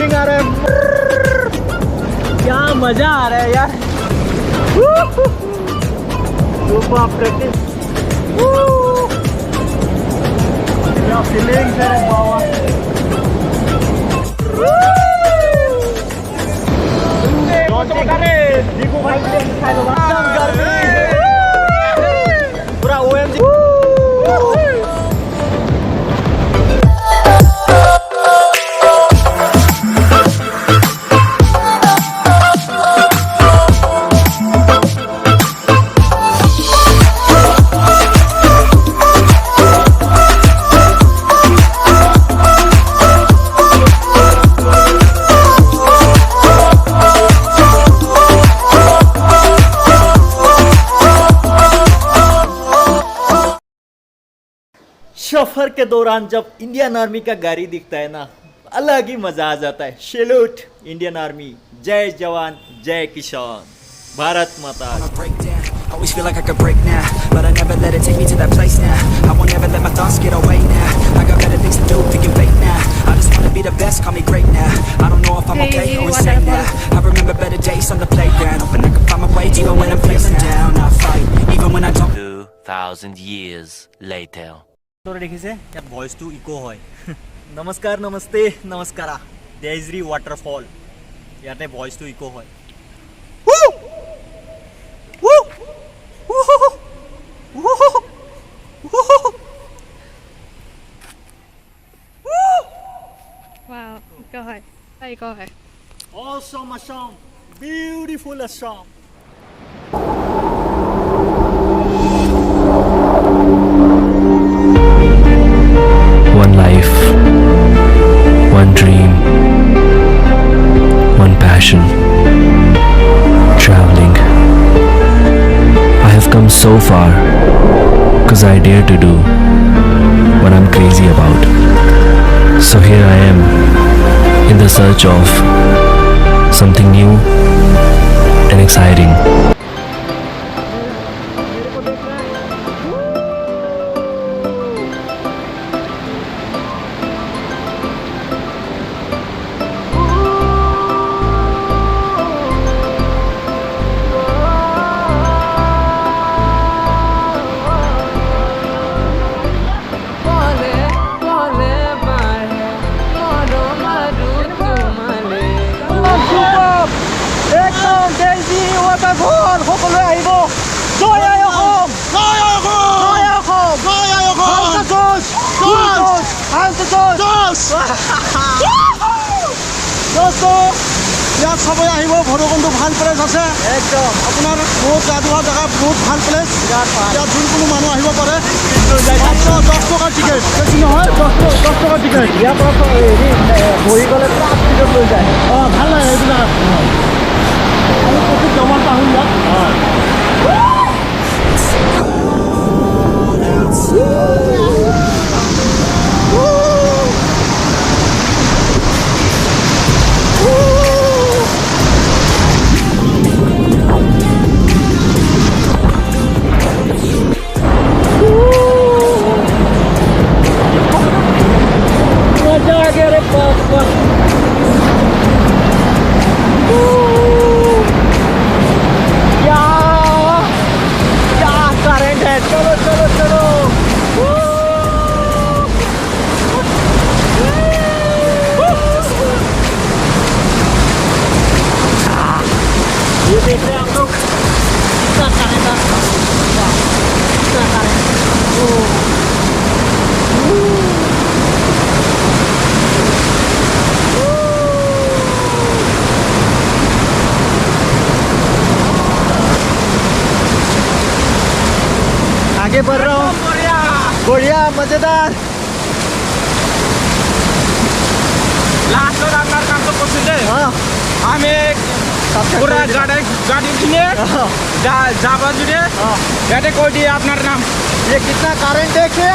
Feeling आ रहा है, क्या मजा आ रहा है यार। सुपर प्रैक्टिस, क्या फीलिंग है बाबा। पूरा OMG। सफर के दौरान जब इंडियन आर्मी का गाड़ी दिखता है ना, अलग ही मजा आ जाता है। सैल्यूट इंडियन आर्मी, जय जवान जय किसान, भारत माता। Always feel like I could break now, but I never let it take me to that place now. I won't ever let my thoughts get away now. I got better things to do, thinking fake now. I just wanna be the best, call me great now. I don't know if I'm okay or insane now. I remember better days on the playground, hoping I can find my way even when I'm feeling down. I fight, even when I don't. 2000 years later. দেখিছে ইয়াত ভয়েসটো eco হয়। নমস্কাৰ, namaste, নমস্কাৰা। দেজৰি waterfall, ইয়াতে ভয়েসটো eco হয়। Wow, go ahead. Hey, go ahead. Awesome Assam, beautiful Assam. One life, one dream, one passion, traveling. I have come so far because I dare to do what I'm crazy about. So here I am in the search of something new and exciting. ইয়াত সবাই আহিব, ভৈৰৱকুণ্ড ভাল place আছে একদম। আপোনাৰ বহুত গা ধোৱা জেগা, বহুত ভাল প্লেচ। ইয়াত যোন কোনো মানুহ আহিব পাৰে। 10 টকাৰ টিকেট, বেছি নহয়, 10 টকাৰ টিকেট। ইয়াৰ পৰা বহি গ'লে পুৰা স্পীডত লৈ যায়। ভাল লাগে এইবিলাক। আমি প্ৰতি জমা আহোঁ ইয়াত। आगे बढ़ रहा हूँ, बढ़िया मजेदार। लास्ट और अंदर काम तो पसंद है। हमें पूरा गाड़ी किने जाबा जुड़े बैठे कोई दिए अपना नाम। ये कितना करंट देखे,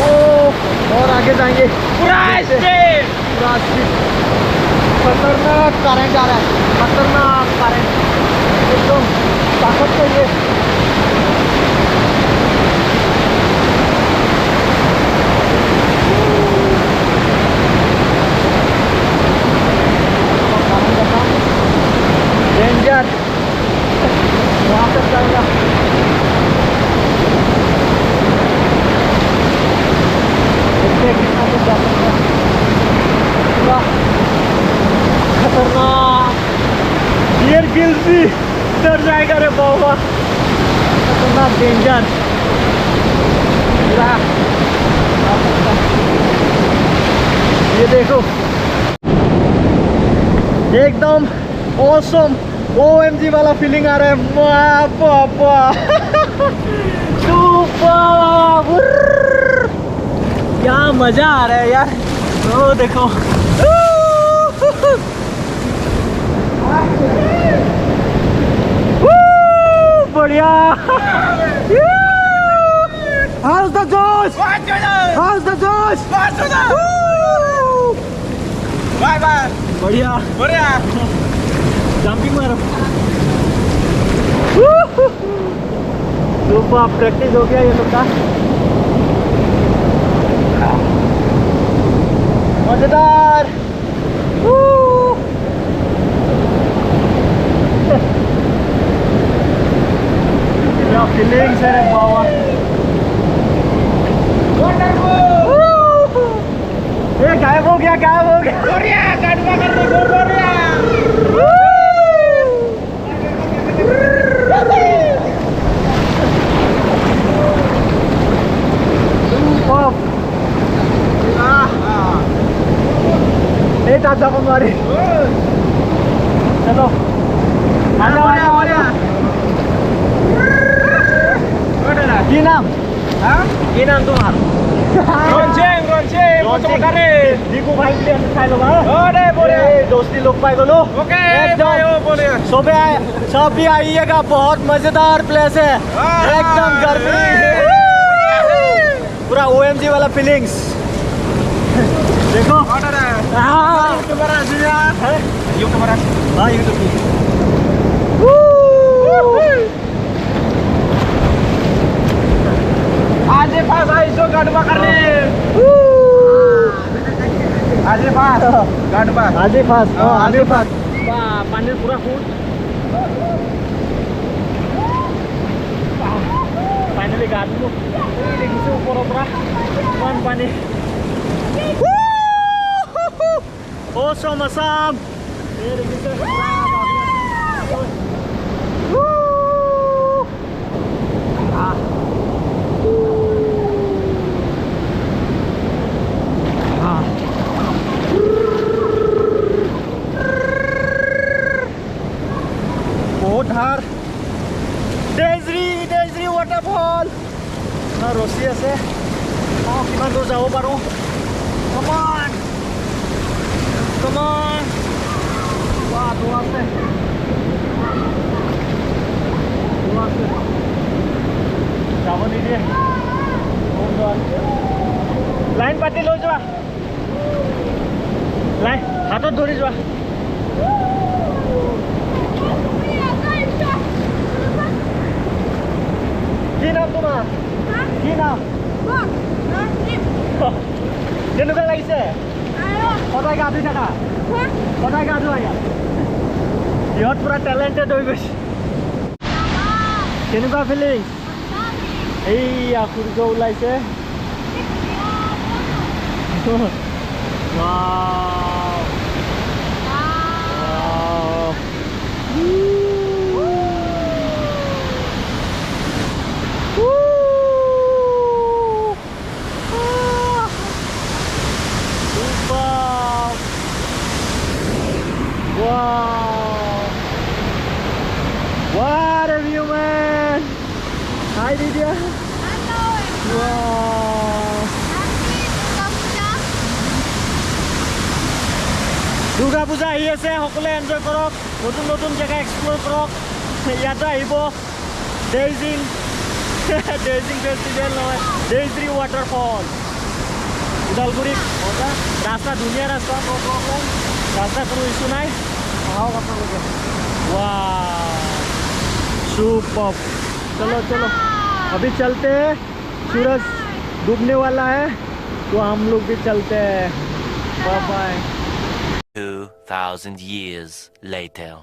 ओ और आगे जाएंगे। पूरा स्पीड, खतरनाक करंट आ रहा है, खतरनाक करंट, एकदम ताकत चाहिए। बियर गिल्स भी डर जाएगा रे बाबा, खतरनाक डेंजर। ये देखो एकदम ऑसम OMG वाला फीलिंग आ रहा है। वाह बाबा सुपर, क्या मजा आ रहा है यार। ओ देखो बढ़िया। How's the Josh? How's the Josh? Bye bye. बढ़िया बढ़िया। जंपिंग मारो। सुपर, प्रैक्टिस हो गया ये लोग का। मजेदार। क्या फीलिंग्स है रे बाबा। ये गायब हो गया, गायब हो गया। बढ़िया, काटवा कर दे, बढ़िया। चाचा को मारी। चलो की नाम तुम्हारा? दिगु भाई खाई लो दोस्ती लोग पाए बोलो। सब भी आइएगा, बहुत मजेदार प्लेस है एकदम। गर्मी पूरा OMG वाला फीलिंग्स देखो। आजे पास आई सो गडबा करने। आजे पास गडबा, आजे पास, आजे पास। पानी पूरा फूट फाइनली गाड्नु देखिसु ऊपर पानी। Awesome Assam. Here it is. बहुत धार। Dwijiri waterfall. ना रस्सी আছে। किमान दूर যাব পাৰো। Come on. Come on! Wow, dua se. Jabo diye. Hold on. Line pati lo jwa. Line, hatot dhori jwa. Ki naam tumhar? Ki naam? Kenuka lagise? সদায় গা ধুই থাকা, সদায় গা ধোৱা ইয়াত। ইহঁত পুৰা টেলেণ্টেড হৈ গৈছে। কেনেকুৱা ফিলিং? এইয়া সূৰ্য ওলাইছে। Wow! What a view, man! Hi, Lydia. Hello. Wow! Durga Puja ahi ase, সকলে এনজয় কৰক, নতুন নতুন জায়গা এক্সপ্লোৰ কৰক। ইয়াতে আহিব Dwijiri ফেষ্টিভেল নহয়, Dwijiri waterfall. Odalguri रास्ता धुनिया रास्ता, नो प्रॉब्लम। रास्ता কোনো इशू নাই। आओ अपन लोग। वाह सुपर। चलो चलो अभी चलते हैं, सूरज डूबने वाला है तो हम लोग भी चलते हैं। Bye bye. 2000 years later.